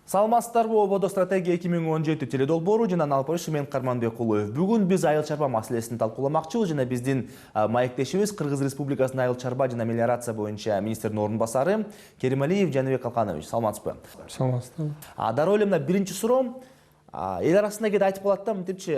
Саламатсыздарбы, Ободо стратегия 2017 теледолбоору жана алпырышы мен Карманбек Кулуев. Бүгүн биз айыл чарба маселесин талкууламакчыбыз жана биздин маектешибиз Кыргыз Республикасынын айыл чарба жана мелиорация боюнча министрдин орун басары Керималиев Жаныбек Калканович. Саламатсызбы? Саламатсызбы. Дары эле мына биринчи суроом эл арасында кээде айтып калат да, мынтипчи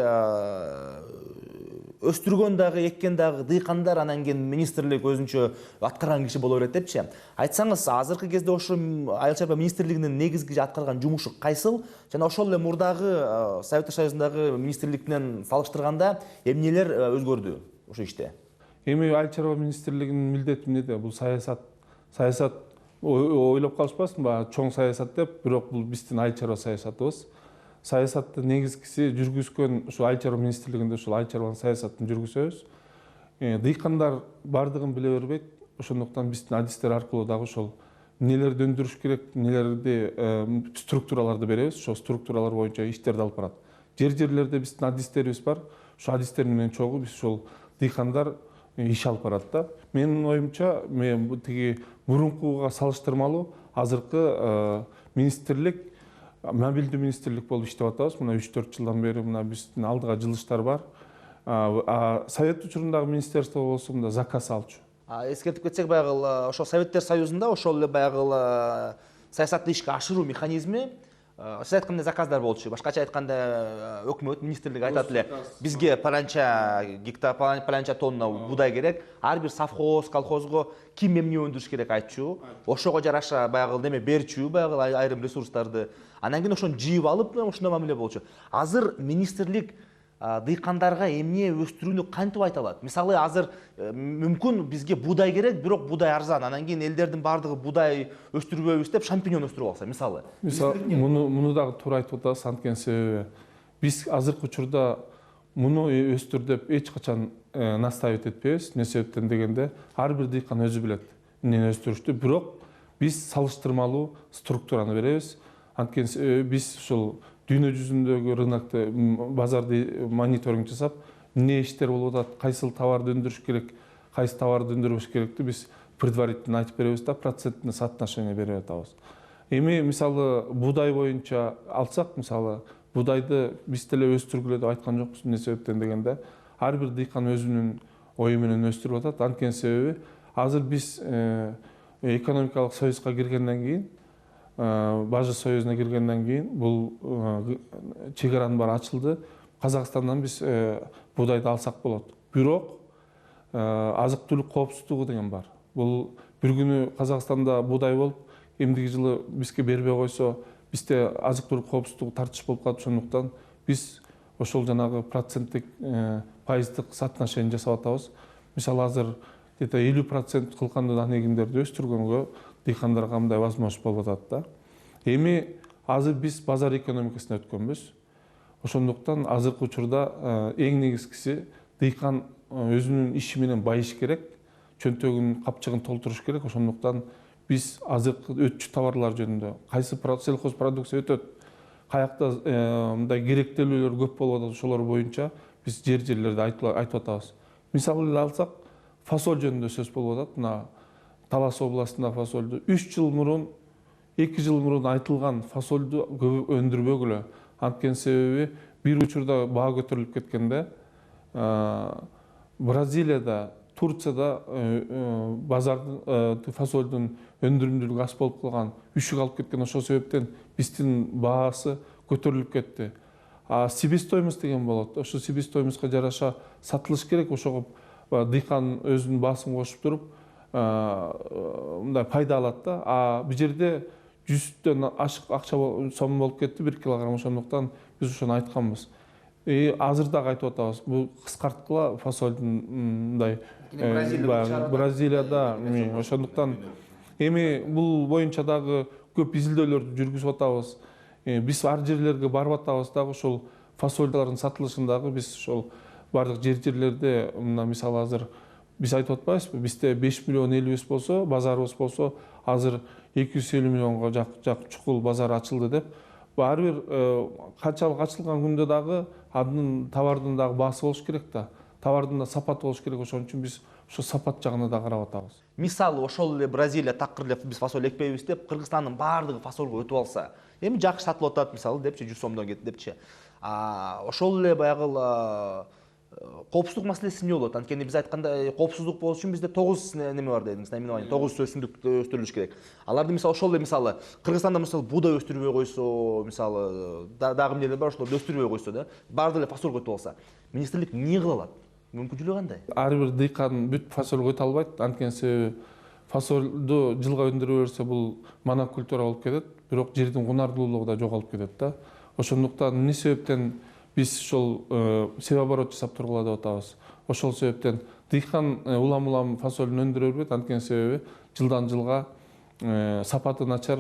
өстүргөн дагы, эккен дагы дыйкандар, анан кийин министрлик өзүнчө аткарган киши боло берет депчи. Айтсаңыз, азыркы кезде ошо айыл чарба министрлигинин негизги аткарган жумушу кайсыл? Жана ошол эле мурдагы Советтер Союзундагы министрлик менен салыштырганда эмнелер өзгөрдү ошо иште? Эми айыл чарба министрлигинин милдети эмнеде? Бул саясат. Саясат ойлоп калышпасынбы? Чоң саясат деп, бирок бул биздин айыл чарба саясатыбыз. Саясатты негизгиси жүргүзгөн ушу айыл чарба министрлигинде ушул айыл чарба саясатын жүргүзөбүз. Дыйкандар бардыгын биле бербейт. Ошондуктан биздин адистер аркылуу дагы ошол эмнелерди өндүрүш керек, эмнелерди структураларды беребиз. Ошол структуралар боюнча иштерди алып барат. Жерлерде биздин адистерибиз бар. Ошол адистер менен чогуу биз ошол дыйкандар иш алып барат да. Менин оюмча, мен тиги мурункуга салыштырмалуу азыркы министрлик мобилдүү министрлик болуп иштеп атабыз. Мына 3-4 жылдан бери мына биздин алдыга жылыштар бар. Совет учурундагы министерство болсо мында заказ алчу. Эскертип кетсек, баягы ошол Советтер Союзунда ошол эле баягы саясатты ишке ашыруу механизми, сиз айткандай заказдар болчу. Башкача айтканда өкмөт, министрлик айтат эле, бизге паланча гектар, паланча тонна будай керек, ар бир совхоз, колхозго ким эмне өндүрүш керек айтчу. Ошого жараша баягы неме берчү, баягы айрым ресурстарды. Анан кийин ошону жыйып алып, ушундай мамиле болчу. Азыр министрлик дыйкандарга эмне өстүрүүнү кантип айта алат? Мисалы, азыр мүмкүн бизге будай керек, бирок будай арзан. Анан кийин элдердин бардыгы будай өстүрбөйбүз деп шампиньон өстүрүп алса, мисалы. Муну дагы туура айтып атасыз, анткени себеби биз азыркы учурда муну өстүр деп эч качан настаивать этпейбиз. Эмне себептен дегенде, ар бир дыйкан өзү билет эмнени өстүрүштү, бирок биз салыштырмалуу структураны беребиз. Анткени биз ушул дүйнө жүзүндөгү рынокто, базарды мониторинг жасап, эмне иштер болуп атат, кайсыл товарды өндүрүш керек, кайсы товарды өндүрбөш керекти биз предварительно айтып беребиз да, процентный соотношение берип атабыз. Эми мисалы будай боюнча алсак, мисалы будайды биз деле өстүргүлө деп айткан жокпуз. Эмне себептен дегенде, ар бир дыйкан өзүнүн ою менен өстүрүп атат. Анткени себеби азыр биз экономикалык союзга киргенден кийин, Бажы союзуна киргенден кийин бул чек аранын баары ачылды. Казакстандан биз будайды алсак болот. Бирок азык түлүк коопсуздугу деген бар. Бул бир күнү Казакстанда будай болуп, эмдиги жылы бизге бербей койсо, бизде азык түлүк коопсуздугу тартыш болуп калат. Ошондуктан биз ошол жанагы проценттик пайыздык соотношение жасап атабыз. Мисалы азыр где-то 50% кылкандуу даны эгиндерди өстүргөнгө дыйкандарга мындай возможность болуп атат да. Эми азыр биз базар экономикасына өткөнбүз. Ошондуктан азыркы учурда эң негизгиси дыйкан өзүнүн иши менен байыш керек, чөнтөгүнүн капчыгын толтуруш керек. Ошондуктан биз азыркы өтчү товарлар жөнүндө кайсы сельхоз продукция өтөт, каякта мындай керектелүүлөр көп болуп атат, ошолор боюнча биз жерлерде айтып атабыз. Мисалы эле алсак, фасоль жөнүндө сөз болуп атат. Мына Талас областында фасолду 3 жыл мурун, 2 жыл мурун айтылган фасолду көп өндүрбөгүлө. Анткени себеби бир учурда баа көтөрүлүп кеткенде, Бразилияда, Турцияда базардын фасолдун өндүрүмдүүлүгү аз болуп калган, үшүк алып кеткен. Ошол себептен биздин баасы көтөрүлүп кетти. Себестоимость деген болот. Ошо себестоимостька жараша сатылыш керек. Ошого дыйкан өзүнүн баасын кошуп туруп, мындай пайда алат да. Бул жерде 100дөн ашык акча сом болуп кетти 1 килограмм. Ошондуктан биз ошону айтканбыз. Азыр дагы айтып атабыз. Бул кыскарткыла фасолдун мындай Бразилияда. Ошондуктан эми бул боюнча дагы көп изилдөөлөрдү жүргүзүп атабыз. Биз ар жерлерге барып атабыз дагы, ошол фасолдардын сатылышын дагы биз ошол бардык жерлерде, мына мисалы азыр биз айтып атпайбызбы, бизде 5 миллион элибиз болсо, базарыбыз болсо, азыр 250 миллионго жак чукул базар ачылды деп. Ар бир канчалык ачылган күндө дагы анын товардын дагы баасы болуш керек да. Товардын да сапаты болуш керек. Ошон үчүн биз ошо сапат жагына да карап атабыз. Мисалы, ошол эле Бразилия такыр эле биз фасоль экпейбиз деп, Кыргызстандын баардыгы фасолго өтүп алса, эми жакшы сатылып атат мисалы депчи 100 сомдон кетти депчи. Ошол эле баягы коопсуздук маселеси эмне болот? Анткени биз айтканда коопсуздук болуш үчүн бизде 9 неме бар дедиңиз, наименование, 9 өсүмдүк өстүрүлүш керек. Аларды мисалы ошол эле мисалы Кыргызстанда мисалы буудай өстүрбөй койсо, мисалы дагы эмнелер бар, ошолорду өстүрбөй койсо да, баардык эле фасоль көтүп алса, министрлик эмне кыла алат? Мүмкүнчүлүгү кандай? Ар бир дыйкан бүт фасоль көтө албайт. Анткени себеби фасолду жылга өндүрө берсе бул монокультура болуп кетет, бирок жердин кунардуулугу да жоголуп кетет да. Ошондуктан эмне себептен биз ошол себеп оборот жасап тургула деп атабыз. Ошол себептен дыйкан улам фасолун өндүрө бербейт. Анткени себеби жылдан жылга сапаты начар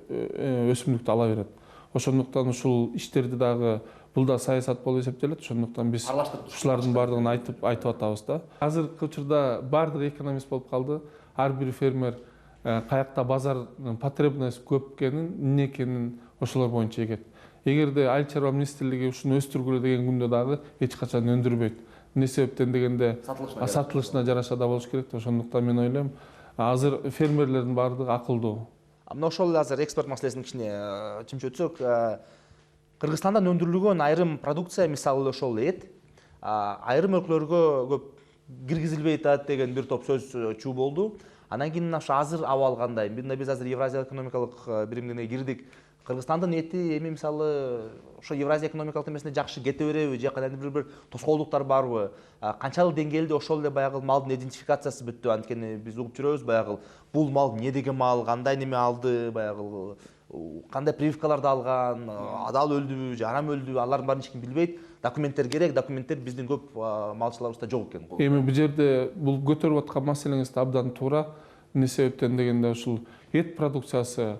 өсүмдүктү ала берет. Ошондуктан ушул иштерди дагы бул да саясат болуп эсептелет. Ошондуктан биз ушулардын баардыгын айтып атабыз да. Азыркы учурда баардык экономист болуп калды. Ар бир фермер каякта базар потребность көп экенин, эмне экенин ошолор боюнча эгет. Эгерде айыл чарба министрлиги ушуну өстүргүлө деген күндө дагы эч качан өндүрбөйт. Эмне себептен дегенде сатылышына жараша да болуш керек. Ошондуктан мен ойлойм, азыр фермерлердин баардыгы акылдуу. Мына ошол азыр экспорт маселесин кичине чымчып өтсөк, Кыргызстандан өндүрүлгөн айрым продукция, мисалы ошол эт, айрым өлкөлөргө көп киргизилбей атат деген бир топ сөз чуу болду. Анан кийин ошо азыр абал кандай? Биз азыр Евразия экономикалык биримине кирдик. Кыргызстандын эти эми мисалы ошо Евразия экономикалык эмесине жакшы кете береби же кандайдыр бир тоскоолдуктар барбы? Канчалык деңгээлде ошол эле баягы малдын идентификациясы бүттү? Анткени биз угуп жүрөбүз баягы бул мал эмне деген мал, кандай неме алды, баягы кандай прививкаларды алган, адал өлдүбү же арам өлдүбү, алардын баарын эч ким билбейт. Документтер керек, документтер биздин көп малчыларыбызда жок экен. Эми бул жерде бул көтөрүп аткан маселеңиз абдан туура. Эмне себептен дегенде ушул эт продукциясы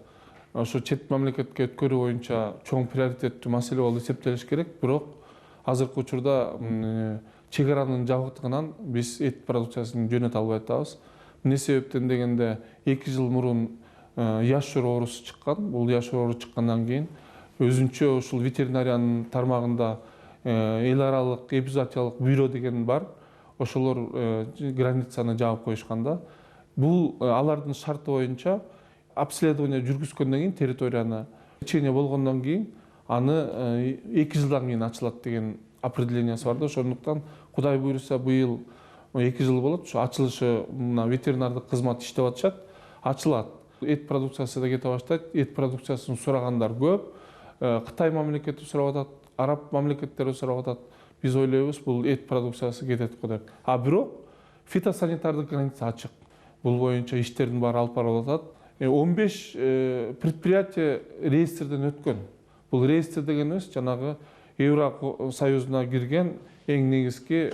ошо чет мамлекетке өткөрүү боюнча чоң приоритеттүү маселе болуп эсептелиш керек. Бирок азыркы учурда чек аранын жабыктыгынан биз эт продукциясын жөнөтө албай атабыз. Эмне себептен дегенде 2 жыл мурун яшур оорусу чыккан. Бул яшур оорусу чыккандан кийин өзүнчө ушул ветеринариянын тармагында эл аралык эпизоотиялык бюро деген бар. Ошолор границаны жаап коюшкан да. Бул алардын шарты боюнча обследование жүргүзгөндөн кийин территорияны лечение болгондон кийин аны 2 жылдан кийин ачылат деген определениясы бар да. Ошондуктан Кудай буйруса быйыл 2 жыл болот. Ошо ачылышы мына ветеринардык кызмат иштеп атышат, ачылат. Эт продукциясы да кете баштайт. Эт продукциясын сурагандар көп. Кытай мамлекети сурап атат, араб мамлекеттери сурап атат. Биз ойлойбуз бул эт продукциясы кетет го деп. Бирок фитосанитардык граница ачык. Бул боюнча иштердин баары алып барылып атат. 15 предприятие реестрден өткөн. Бул реестр дегенибиз жанагы Евросоюзуна кирген эң негизги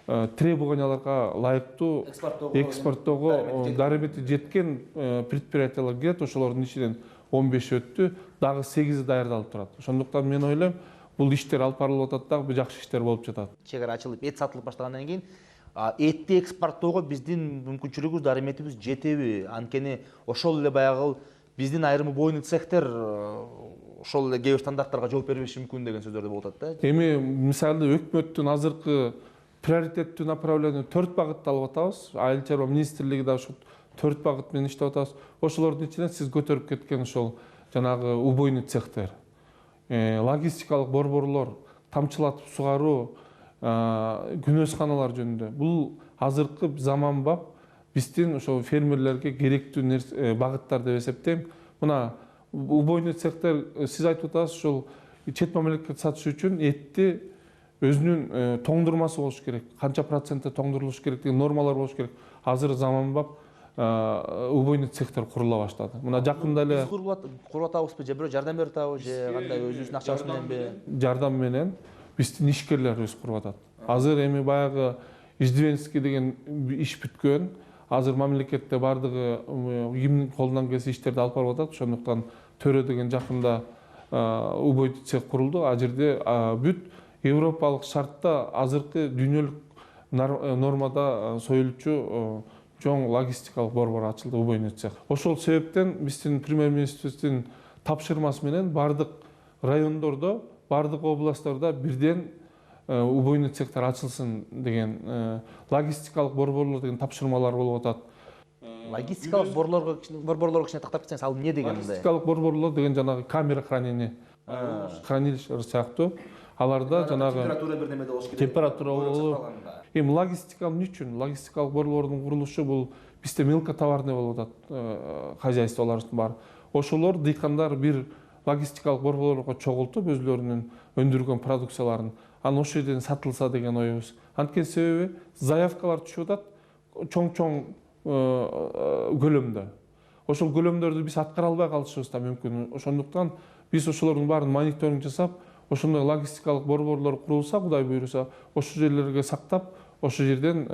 требованияларга ылайыктуу экспорттоого дарымети жеткен предприятиялар кирет. Ошолордун ичинен 15 өттү, дагы 8 даярдалып турат. Ошондуктан мен ойлойм, бул иштер алып барылып атат дагы, жакшы иштер болуп жатат. Чек ара ачылып, эт сатылып баштагандан кийин этти экспорттоого биздин мүмкүнчүлүгүбүз, дарыметибиз жетеби? Анткени ошол эле баягы биздин айрым бойнук цехтер ошол эле кээ бир стандарттарга жооп бербеши мүмкүн деген сөздөр болуп атат да. Эми мисалы өкмөттүн азыркы приоритеттүү направление 4 багытты алып атабыз. Айыл чарба министрлиги да ошол 4 багыт менен иштеп атабыз. Ошолордун ичинен сиз көтөрүп кеткен ошол жанагы убойный цехтер, логистикалык борборлор, тамчылатып сугаруу, күнөөсканалар жөнүндө. Бул азыркы заманбап биздин ошол фермерлерге керектүү багыттар деп эсептейм. Мына убойный цехтер сиз айтып атасыз, ошол чет мамлекетке сатыш үчүн этти өзүнүн тоңдурмасы болуш керек. Канча процентте тоңдурулуш керек деген нормалар болуш керек. Азыр заманбап убойный цехтер курула баштады. Мына жакында эле куруп атабызбы же бирөө жардам берип атабы же кандай өзүбүздүн акчабыз мененби? Жардам менен биздин ишкерлерибиз куруп атат. Азыр эми баягы Иждивенский деген иш бүткөн. Азыр мамлекетте бардыгы кимдин колунан келсе иштерди алып барып атат. Ошондуктан Төрө деген жакында убойный цех курулду. А жерде бүт европалык шартта азыркы дүйнөлүк нормада союлчу чоң логистикалык борбор ачылды, убойный цех. Ошол себептен биздин премьер-министрдин тапшырмасы менен бардык райондордо, бардык областтарда бирден убойный цехтер ачылсын деген логистикалык борборлор деген тапшырмалар болуп атат. логистикалык борборлорго кичине тактап кетсеңиз, ал эмне деген мындай? Логистикалык борборлор деген жанагы камера хранения, хранилище сыяктуу. Аларда жанагы температура бир неме болуш керек. температура болуп. Эми логистика эмне үчүн? Логистикалык борбордун курулушу бул бизде мелкотоварный болуп атат хозяйстволордун баары. Ошолор дыйкандар бир логистикалык борборлорго чогултуп өзлөрүнүн өндүргөн продукцияларын анан ошол жерден сатылса деген оюбуз. Анткени себеби заявкалар түшүп атат чоң-чоң көлөмдө. Ошол көлөмдөрдү биз аткара албай калышыбыз да мүмкүн. Ошондуктан биз ошолордун баарын мониторинг жасап, ошондой логистикалык борборлор курулса, Кудай буйруса, ошол жерлерге сактап, ошол жерден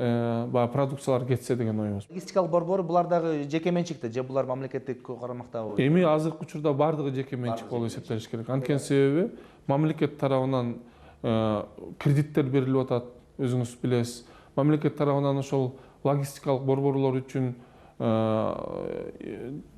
баягы продукциялар кетсе деген оюбуз. Логистикалык борбор булар дагы жеке менчикте же булар мамлекеттик карамактабы? Эми азыркы учурда бардыгы жеке менчик болуп эсептелиш керек. Анткени себеби мамлекет тарабынан кредиттер берилип атат, өзүңүз билесиз. Мамлекет тарабынан ошол логистикалык борборлор үчүн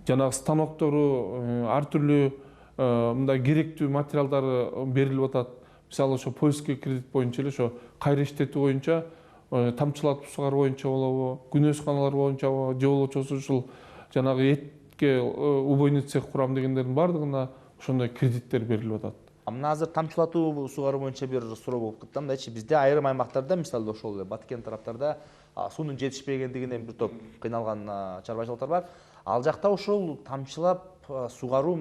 жанагы станоктору, ар түрлүү мындай керектүү материалдары берилип атат. Мисалы ошо польский кредит боюнча эле ошо кайра иштетүү боюнча, тамчылатып сугаруу боюнча болобу, күнөөсканалар боюнча же болбосо ушул жанагы этке убойный цех курам дегендердин бардыгына ошондой кредиттер берилип атат. Мына азыр тамчылатуу сугаруу боюнча бир суроо болуп кетти. Мындайчы, бизде айрым аймактарда, мисалы ошол эле Баткен тараптарда суунун жетишпегендигинен бир топ кыйналган чарбачылыктар бар. Ал жакта ошол тамчылап сугаруу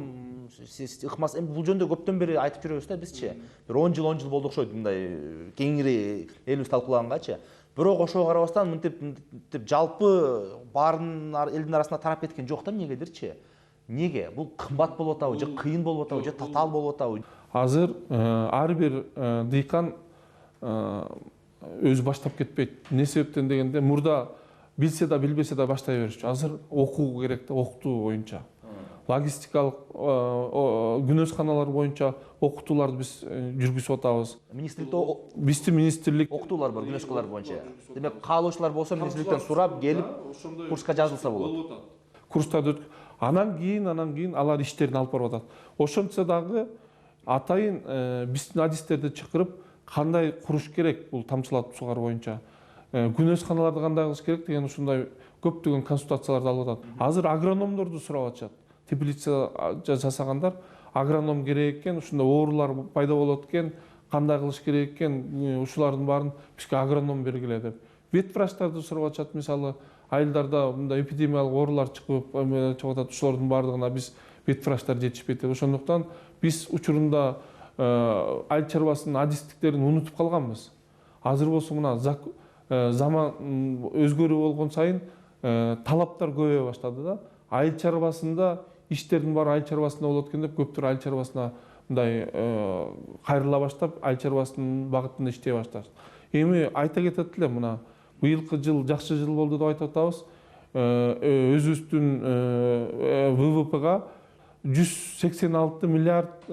ыкмас. Эми бул жөнүндө көптөн бери айтып жүрөбүз да бизчи. Бир 10 жыл болду окшойт мындай кеңири элибиз талкуулагангачы. Бирок ошого карабастан мынтип жалпы баарын элдин арасына тарап кеткен жок да эмнегедирчи? Неге? Бул кымбат болуп атабы, же кыйын болуп атабы, же татаал болуп атабы? Азыр ар бир дыйкан өзү баштап кетпейт. Эмне себептен дегенде, мурда билсе да билбесе да баштай беришчү. Азыр окуу керек да, окутуу боюнча. Логистикалык күнөөсканалар боюнча окутууларды биз жүргүзүп атабыз. Министрликте Биздин министрлик окутуулар бар, күнөөскалар боюнча. Демек, каалоочулар болсо министрликтен сурап келип курска жазылса болот. Курстарды анан кийин алар иштерин алып барып атат. Ошончо дагы атайын биздин адистерди чакырып, кандай куруш керек бул тамчылатып сугаруу боюнча, күнөөсканаларды кандай кылыш керек деген ушундай көптөгөн консультацияларды алып атат. Азыр агрономдорду сурап атышат. Теплица жасагандар агроном керек экен, ушундай оорулар пайда болот экен, кандай кылыш керек экен, ушулардын баарын бизге агроном бергиле деп. Ветврачтарды сурап атышат, мисалы айылдарда мындай эпидемиялык оорулар чыгып атат, ушулардын баардыгына биз ветврачтар жетишпейт. Ошондуктан биз учурунда айыл чарбасынын адистиктерин унутуп калганбыз. Азыр болсо мына заман өзгөрүү болгон сайын талаптар көбөйө баштады да. Айыл чарбасында иштердин баары айыл чарбасында болот экен деп көптөр айыл чарбасына мындай кайрыла баштап, айыл чарбасынын багытында иштей башташты. Эми айта кетет элем, мына быйылкы жыл жакшы жыл болду деп айтып атабыз. Өзүбүздүн ВВПга 186 миллиард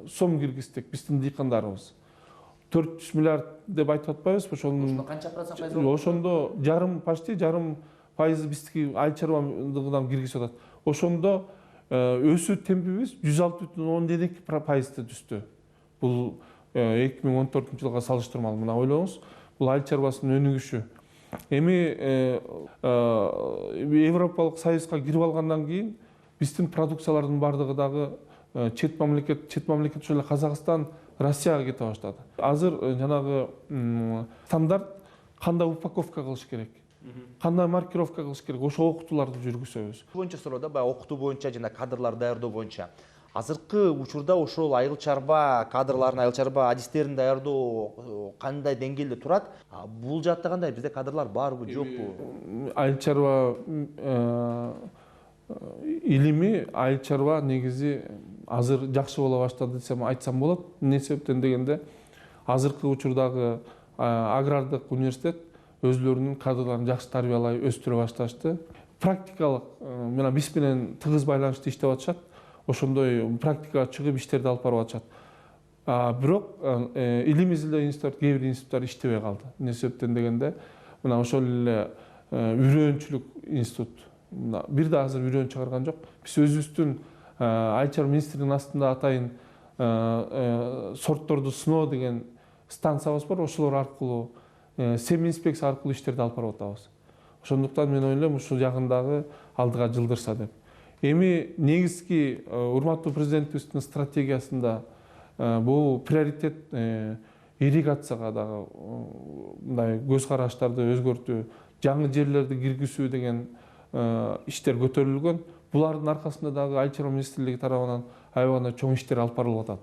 сом киргиздик биздин дыйкандарыбыз. 400 миллиард деп айтып атпайбызбы? Ошондо канча процент ошондо жарым, почти жарым пайызы биздики айыл чарбалыгынан киргизип атат. Ошондо өсүү темпибиз 106,2% түстү. Бул 2014-жылга салыштырмалуу. Мына ойлоңуз, бул айыл чарбасынын өнүгүшү. Эми Европалык Союзга кирип алгандан кийин биздин продукциялардын бардыгы дагы чет мамлекет ошол эле Казакстан, Россияга кете баштады. Азыр жанагы стандарт кандай упаковка кылыш керек, кандай маркировка кылыш керек, ошол окутууларды жүргүзөбүз. Боюнча суроо да, баягы окутуу боюнча жана кадрлар даярдоо боюнча. Азыркы учурда ошол айыл чарба кадрларын, айыл чарба адистерин даярдоо кандай деңгээлде турат? Бул жакта кандай? Бизде кадрлар барбы, жокпу? Айыл чарба илими, айыл чарба негизи азыр жакшы боло баштады десем айтсам болот. Эмне себептен дегенде, азыркы учурдагы агрардык университет өзлөрүнүн кадрларын жакшы тарбиялай өстүрө башташты. Практикалык мына биз менен тыгыз байланышта иштеп атышат. Ошондой практикага чыгып иштерди алып барып атышат. Бирок илим изилдөө институттар, кээ бир институттар иштебей калды. Эмне себептен дегенде, мына ошол эле үйрөнчүлүк институт. Бир да азыр үйрөн чыгарган жок. Биз өзүбүздүн айыл чарба министринин астында атайын сортторду сыноо деген станциябыз бар. Ошолор аркылуу сем инспекция аркылуу иштерди алып барып атабыз. Ошондуктан мен ойлойм ушул жагындагы алдыга жылдырса деп. Эми негизги урматтуу президентибиздин стратегиясында бул приоритет ирригацияга дагы мындай көз караштарды өзгөртүү, жаңы жерлерди киргизүү деген иштер көтөрүлгөн. Булардын аркасында дагы Айыл чарба министрлиги тарабынан аябагандай чоң иштер алып барылып атат.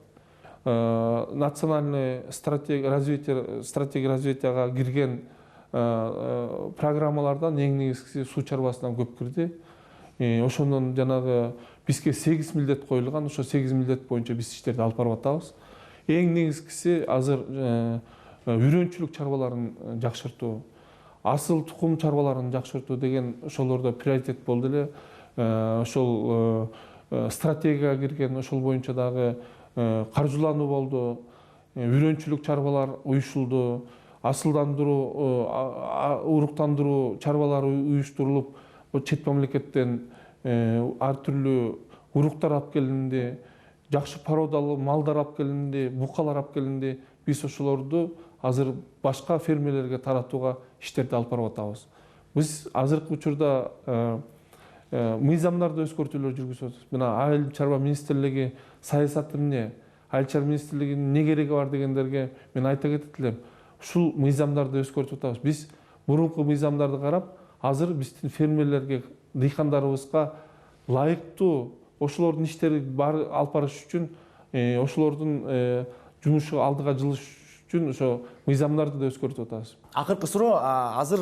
Национальный стратегия развитияга кирген программалардан эң негизгиси суу чарбасынан көп кирди. Ошондон жанагы бизге 8 милдет коюлган, ошо 8 милдет боюнча биз иштерди алып барып атабыз. Эң негизгиси азыр үйрөнчүлүк чарбаларын жакшыртуу, асыл тукум чарбаларын жакшыртуу деген ошолордо приоритет болду эле. Ошол стратегияга кирген, ошол боюнча дагы каржылануу болду, үйрөнчүлүк чарбалар уюшулду, асылдандыруу, уруктандыруу чарбалары уюштурулуп, чет мамлекеттен ар түрлүү уруктар алып келинди, жакшы породалуу малдар алып келинди, букалар алып келинди. Биз ошолорду азыр башка фермерлерге таратууга иштерди алып барып атабыз. Биз азыркы учурда мыйзамдарды өзгөртүүлөр жүргүзүп атабыз. Мына Айыл чарба министрлиги саясаты эмне, Айыл чарба министрлигинин эмне кереги бар дегендерге мен айта кетет элем. Ушул мыйзамдарды өзгөртүп атабыз. Биз мурунку мыйзамдарды карап, азыр биздин фермерлерге, дыйкандарыбызга ылайыктуу ошолордун иштери алып барыш үчүн, ошолордун жумушу алдыга жылыш үчүн ошо мыйзамдарды да өзгөртүп атабыз. Акыркы суроо, азыр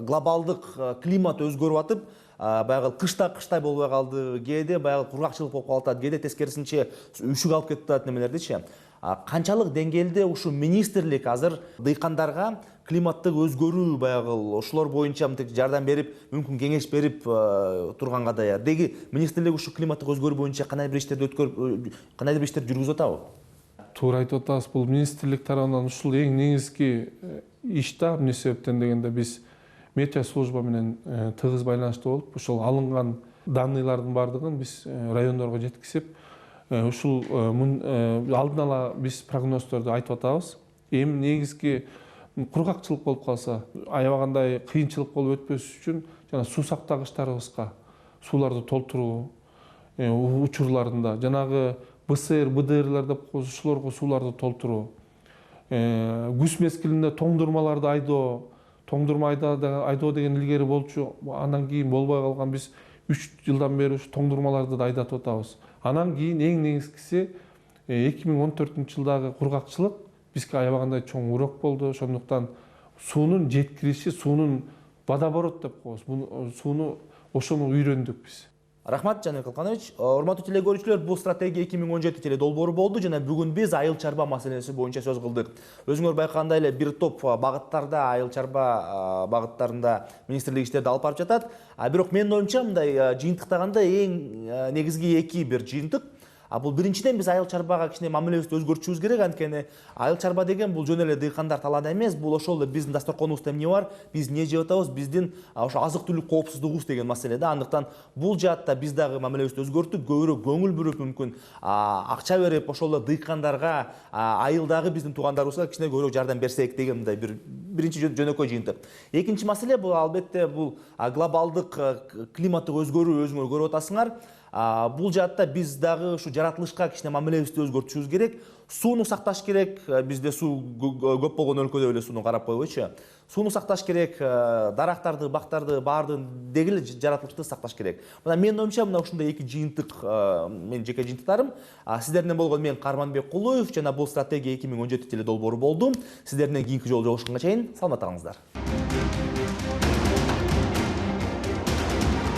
глобалдык климат өзгөрүп атып, баягы кыштай болбой калды, кээде баягы кургакчылык болуп калып атат, кээде тескерисинче үшүк алып кетип атат немелердичи. Канчалык деңгээлде ушу министрлик азыр дыйкандарга климаттык өзгөрүү баягы ошолор боюнча жардам берип, мүмкүн кеңеш берип турганга да деги министрлик ушу климаттык өзгөрүү боюнча кандайдыр бир иштерди жүргүзүп атабы? Туура айтып атасыз. Бул министрлик тарабынан ушул эң негизги иш да. Эмне себептен дегенде биз метеослужба менен тыгыз байланышта болуп, ошол алынган данныйлардын бардыгын биз райондорго жеткизип, ушул алдын ала биз прогноздорду айтып атабыз. Эми негизги кургакчылык болуп калса, аябагандай кыйынчылык болуп өтпөс үчүн жана суу сактагычтарыбызга сууларды толтуруу учурларында жанагы БСР, БДРлер деп ошолорго сууларды толтуруу, күз мезгилинде тоңдурмаларды айдоо деген илгери болчу, андан кийин болбой калган. Биз 3 жылдан бери ушу тоңдурмаларды да айдатып атабыз. Анан кийин эң негизгиси 2014-жылдагы кургакчылык бизге аябагандай чоң урок болду. Ошондуктан суунун жеткириши, суунун водоворот деп коебуз. Сууну ошону үйрөндүк биз. Рахмат, Жаныбек Алканович. Урматтуу телекөрүүчүлөр, бул стратегия 2017 теле долбоору болду жана бүгүн биз айыл чарба маселеси боюнча сөз кылдык. Өзүңөр байкагандай эле бир топ багыттарда, айыл чарба багыттарында министрлик иштерди алып барып жатат. Бирок менин оюмча мындай жыйынтыктаганда эң негизги эки бир жыйынтык. Бул биринчиден биз айыл чарбага кичине мамилебизди өзгөртүшүбүз керек, анткени айыл чарба деген бул жөн эле дыйкандар талааны эмес, бул ошол эле биздин дасторконубузда эмне бар, биз эмне жеп атабыз, биздин ошо азык түлүк коопсуздугубуз деген маселе да. Андыктан бул жаатта биз дагы мамилебизди өзгөртүп, көбүрөөк көңүл буруп, мүмкүн акча берип, ошол эле дыйкандарга, айылдагы биздин туугандарыбызга кичине көбүрөөк жардам берсек деген мындай биринчи жөнөкөй жыйынтык. Экинчи маселе бул албетте бул глобалдык климаттык өзгөрүү, өзүңөр көрүп атасыңар. Бул жаатта биз дагы ушу жаратылышка кичине мамилебизди өзгөртүшүбүз керек. Сууну сакташ керек. Бизде суу көп болгон өлкөдө эле сууну карап койбойчу. Сууну сакташ керек, дарактарды, бактарды баардыгын деги эле жаратылышты сакташ керек. Мына менин оюмча мына ушундай эки жыйынтык менин жеке жыйынтыктарым. Сиздерден болгон мен Карманбек Кулуев жана бул стратегия 2017 теле долбоору болду. Сиздерден кийинки жолу жолугушканга чейин саламатта калыңыздар.